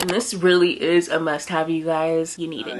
And this really is a must-have, you guys. You need it.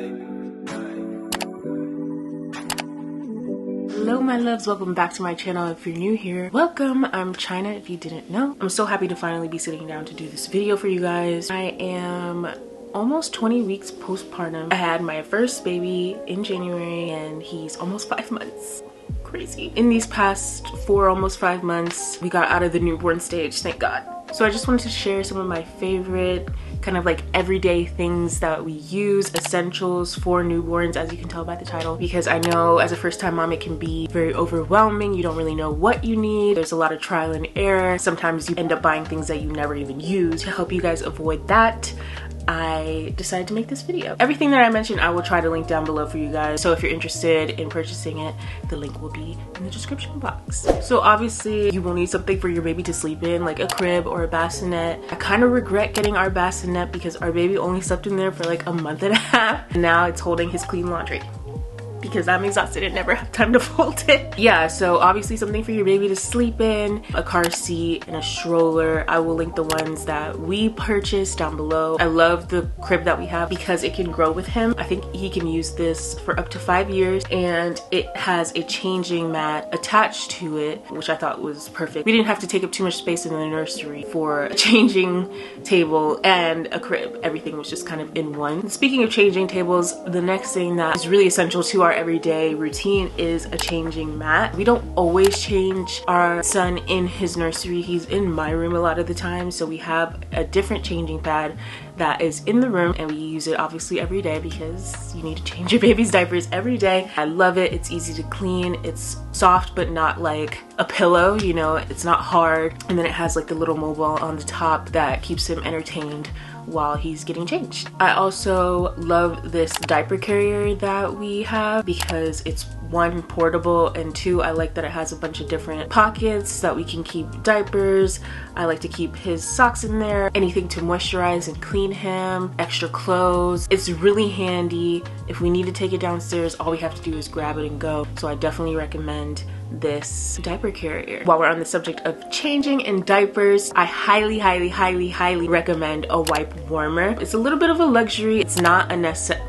Hello my loves, welcome back to my channel. If you're new here, welcome. I'm China, if you didn't know. I'm so happy to finally be sitting down to do this video for you guys. I am almost 20 weeks postpartum. I had my first baby in January and he's almost 5 months. Crazy. In these past almost 5 months, we got out of the newborn stage, thank God. So I just wanted to share some of my favorite kind of like everyday things that we use, essentials for newborns, as you can tell by the title, because I know as a first-time mom it can be very overwhelming. You don't really know what you need. There's a lot of trial and error. Sometimes you end up buying things that you never even use. To help you guys avoid that, I decided to make this video. Everything that I mentioned I will try to link down below for you guys, so if you're interested in purchasing it, the link will be in the description box. So obviously you will need something for your baby to sleep in, like a crib or a bassinet. I kind of regret getting our bassinet because our baby only slept in there for like a month and a half, and now it's holding his clean laundry because I'm exhausted and never have time to fold it. Yeah, so obviously something for your baby to sleep in, a car seat, and a stroller. I will link the ones that we purchased down below. I love the crib that we have because it can grow with him. I think he can use this for up to 5 years, and it has a changing mat attached to it, which I thought was perfect. We didn't have to take up too much space in the nursery for a changing table and a crib. Everything was just kind of in one. Speaking of changing tables, the next thing that is really essential to our everyday routine is a changing mat. We don't always change our son in his nursery. He's in my room a lot of the time, so we have a different changing pad that is in the room, and we use it obviously every day because you need to change your baby's diapers every day. I love it. It's easy to clean. It's soft but not like a pillow, you know, it's not hard. And then it has like the little mobile on the top that keeps him entertained while he's getting changed. I also love this diaper carrier that we have because it's one, portable, and two, I like that it has a bunch of different pockets that we can keep diapers. I like to keep his socks in there, anything to moisturize and clean him, extra clothes. It's really handy. If we need to take it downstairs, all we have to do is grab it and go. So I definitely recommend this diaper carrier. While we're on the subject of changing in diapers, I highly recommend a wipe warmer. It's a little bit of a luxury. It's not a necessity.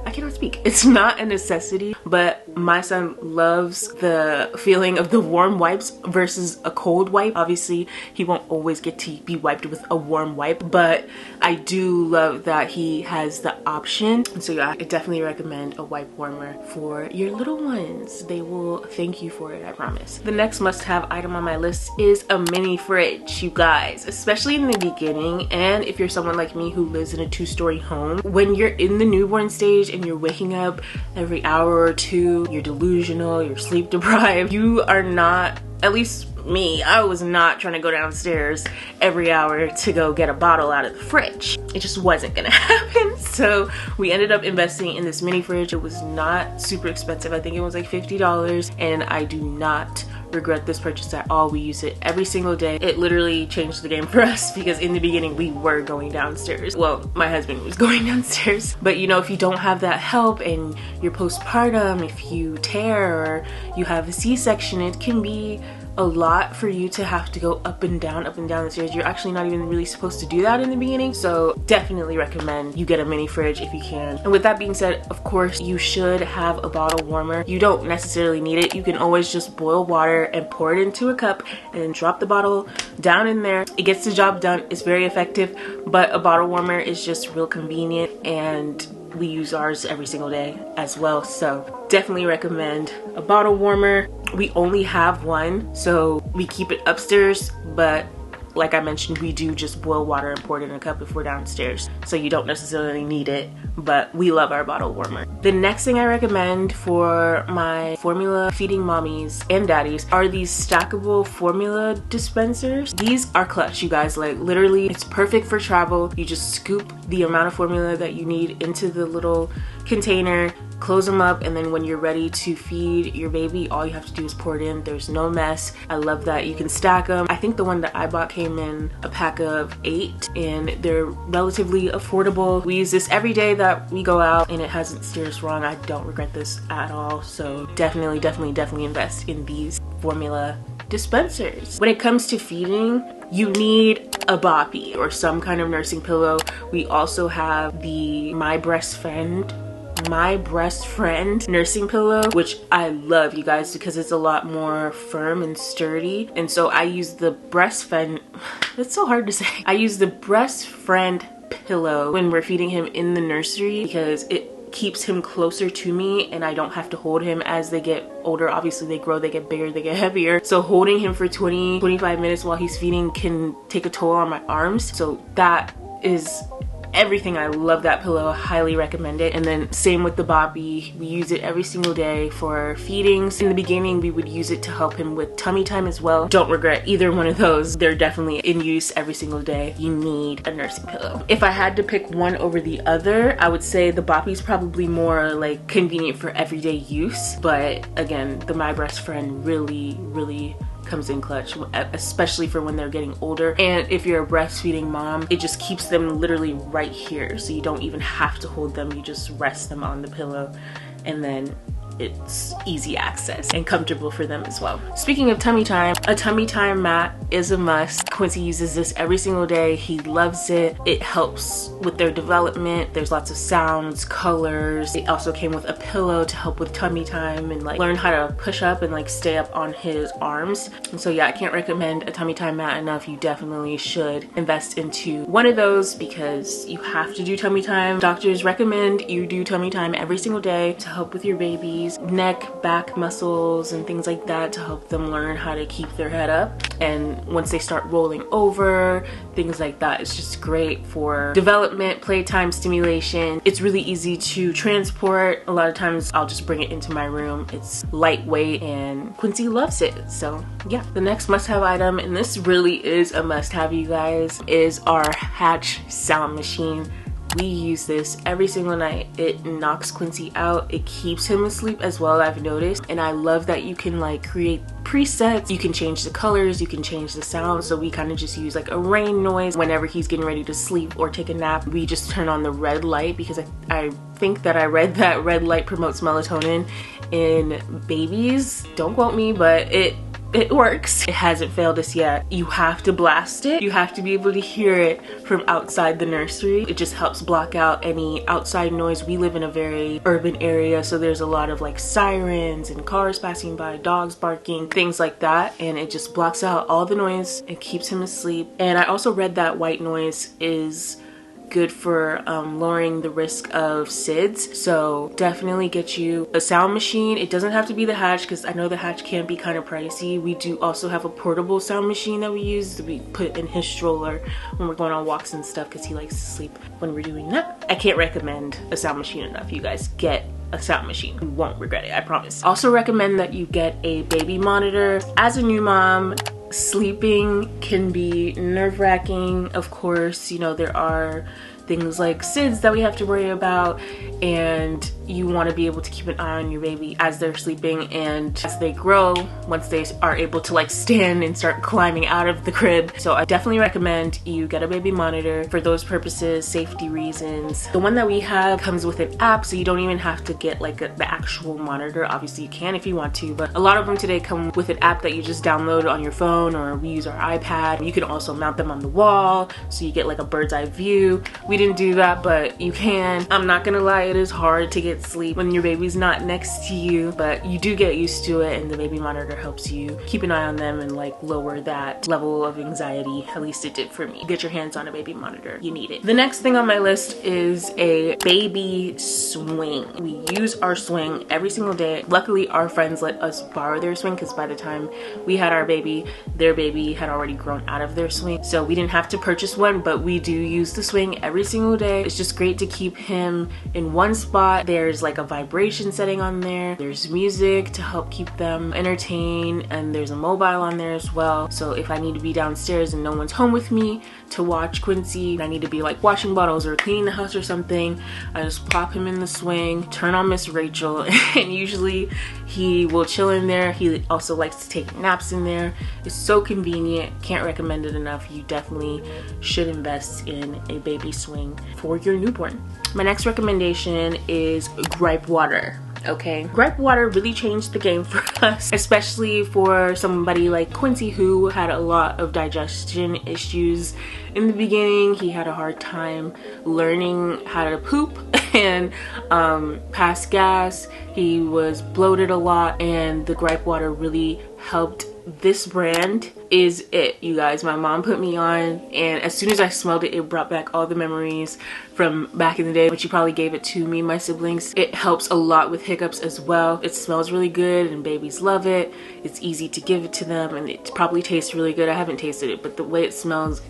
I cannot speak. It's not a necessity, but my son loves the feeling of the warm wipes versus a cold wipe. Obviously, he won't always get to be wiped with a warm wipe, but I do love that he has the option. And so yeah, I definitely recommend a wipe warmer for your little ones. They will thank you for it, I promise. The next must-have item on my list is a mini fridge, you guys, especially in the beginning. And if you're someone like me who lives in a 2-story home, when you're in the newborn stage and you're waking up every hour or two, you're delusional, you're sleep deprived, you are not, at least me, I was not trying to go downstairs every hour to go get a bottle out of the fridge. It just wasn't gonna happen. So we ended up investing in this mini fridge. It was not super expensive. I think it was like $50, and I do not regret this purchase at all. We use it every single day. It literally changed the game for us because in the beginning we were going downstairs. Well, my husband was going downstairs, but you know, if you don't have that help and you're postpartum, if you tear or you have a C-section, it can be a lot for you to have to go up and down the stairs. You're actually not even really supposed to do that in the beginning, so definitely recommend you get a mini fridge if you can. And with that being said, of course you should have a bottle warmer. You don't necessarily need it. You can always just boil water and pour it into a cup and then drop the bottle down in there. It gets the job done. It's very effective, but a bottle warmer is just real convenient, and we use ours every single day as well. So definitely recommend a bottle warmer. We only have one, so we keep it upstairs, but like I mentioned, we do just boil water and pour it in a cup if we're downstairs, so you don't necessarily need it, but we love our bottle warmer. The next thing I recommend for my formula feeding mommies and daddies are these stackable formula dispensers. These are clutch, you guys. Like literally, it's perfect for travel. You just scoop the amount of formula that you need into the little container, close them up, and then when you're ready to feed your baby, all you have to do is pour it in. There's no mess. I love that you can stack them. I think the one that I bought came in a pack of 8, and they're relatively affordable. We use this every day that we go out, and it hasn't steered us wrong. I don't regret this at all. So definitely invest in these formula dispensers. When it comes to feeding, you need a boppy or some kind of nursing pillow. We also have the My Breast Friend nursing pillow, which I love, you guys, because it's a lot more firm and sturdy. And so I use the Breast Friend, it's so hard to say. I use the Breast Friend pillow when we're feeding him in the nursery because it keeps him closer to me and I don't have to hold him. As they get older, obviously they grow, they get bigger, they get heavier. So holding him for 20-25 minutes while he's feeding can take a toll on my arms. So that is everything. I love that pillow, highly recommend it. And then same with the boppy, we use it every single day for feedings. In the beginning we would use it to help him with tummy time as well. Don't regret either one of those. They're definitely in use every single day. You need a nursing pillow. If I had to pick one over the other, I would say the boppy's probably more like convenient for everyday use, but again, the My Breast Friend really comes in clutch, especially for when they're getting older. And if you're a breastfeeding mom, it just keeps them literally right here, so you don't even have to hold them. You just rest them on the pillow and then it's easy access and comfortable for them as well. Speaking of tummy time, a tummy time mat is a must. Quincy uses this every single day. He loves it. It helps with their development. There's lots of sounds, colors. It also came with a pillow to help with tummy time and like learn how to push up and like stay up on his arms. And so yeah, I can't recommend a tummy time mat enough. You definitely should invest into one of those because you have to do tummy time. Doctors recommend you do tummy time every single day to help with your baby neck, back muscles and things like that, to help them learn how to keep their head up. And once they start rolling over, things like that, it's just great for development, playtime, stimulation. It's really easy to transport. A lot of times I'll just bring it into my room. It's lightweight and Quincy loves it. So yeah, the next must-have item, and this really is a must-have, you guys, is our Hatch sound machine. We use this every single night. It knocks Quincy out. It keeps him asleep as well, I've noticed. And I love that you can like create presets. You can change the colors, you can change the sound. So we kind of just use like a rain noise whenever he's getting ready to sleep or take a nap. We just turn on the red light because I think that I read that red light promotes melatonin in babies. Don't quote me, but it works. It hasn't failed us yet. You have to blast it. You have to be able to hear it from outside the nursery. It just helps block out any outside noise. We live in a very urban area, so there's a lot of like sirens and cars passing by, dogs barking, things like that, and it just blocks out all the noise. It keeps him asleep. And I also read that white noise is good for lowering the risk of SIDS. So definitely get you a sound machine. It doesn't have to be the Hatch because I know the Hatch can be kind of pricey. We do also have a portable sound machine that we use that we put in his stroller when we're going on walks and stuff because he likes to sleep when we're doing that. I can't recommend a sound machine enough. You guys, get a sound machine. You won't regret it, I promise. Also recommend that you get a baby monitor. As a new mom, sleeping can be nerve-wracking. Of course, you know, there are things like SIDS that we have to worry about, and you want to be able to keep an eye on your baby as they're sleeping and as they grow, once they are able to like stand and start climbing out of the crib. So I definitely recommend you get a baby monitor for those purposes, safety reasons. The one that we have comes with an app, so you don't even have to get like the actual monitor. Obviously you can if you want to, but a lot of them today come with an app that you just download on your phone, or we use our iPad. You can also mount them on the wall so you get like a bird's eye view. We didn't do that, but you can. I'm not gonna lie, it is hard to get sleep when your baby's not next to you, but you do get used to it, and the baby monitor helps you keep an eye on them and like lower that level of anxiety. At least it did for me. Get your hands on a baby monitor, you need it. The next thing on my list is a baby swing. We use our swing every single day. Luckily our friends let us borrow their swing because by the time we had our baby, their baby had already grown out of their swing, so we didn't have to purchase one, but we do use the swing every single day. It's just great to keep him in one spot. There's like a vibration setting on there, there's music to help keep them entertained, and there's a mobile on there as well. So if I need to be downstairs and no one's home with me to watch Quincy, and I need to be like washing bottles or cleaning the house or something, I just plop him in the swing, turn on Miss Rachel, and usually he will chill in there. He also likes to take naps in there. It's so convenient. Can't recommend it enough. You definitely should invest in a baby swing for your newborn. My next recommendation is gripe water. Okay, gripe water really changed the game for us, especially for somebody like Quincy, who had a lot of digestion issues in the beginning. He had a hard time learning how to poop and pass gas. He was bloated a lot, and the gripe water really helped. This brand is it, you guys. My mom put me on, and as soon as I smelled it, it brought back all the memories from back in the day when she probably gave it to me and my siblings. It helps a lot with hiccups as well. It smells really good and babies love it. It's easy to give it to them, and it probably tastes really good. I haven't tasted it, but the way it smells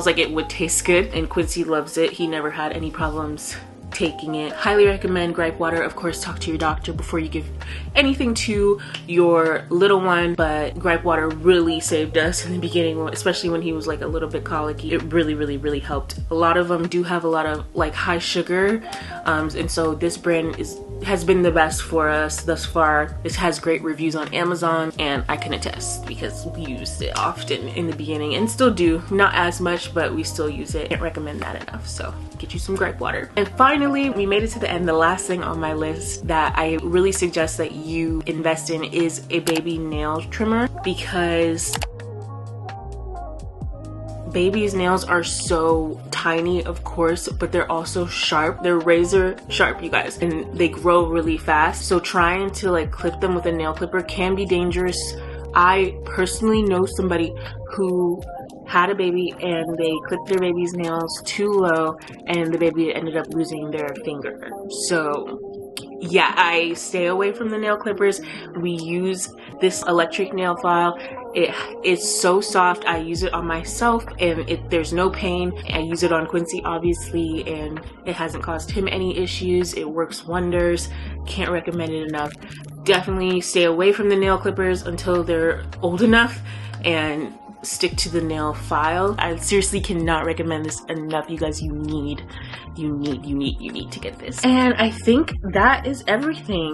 like it would taste good, and Quincy loves it. He never had any problems taking it. Highly recommend gripe water. Of course, talk to your doctor before you give anything to your little one, but gripe water really saved us in the beginning, especially when he was like a little bit colicky. It really helped. A lot of them do have a lot of like high sugar, and so this brand has been the best for us thus far. This has great reviews on Amazon, and I can attest because we used it often in the beginning and still do. Not as much, but we still use it. Can't recommend that enough. So get you some gripe water. And finally, we made it to the end. The last thing on my list that I really suggest that you invest in is a baby nail trimmer, because baby's nails are so tiny, of course, but they're also sharp. They're razor sharp, you guys, and they grow really fast. So trying to like clip them with a nail clipper can be dangerous. I personally know somebody who had a baby and they clipped their baby's nails too low, and the baby ended up losing their finger. So yeah, I stay away from the nail clippers. We use this electric nail file. It's so soft. I use it on myself, and there's no pain. I use it on Quincy, obviously, and it hasn't caused him any issues. It works wonders. Can't recommend it enough. Definitely stay away from the nail clippers until they're old enough, and stick to the nail file. I seriously cannot recommend this enough, you guys. You need to get this. And I think that is everything.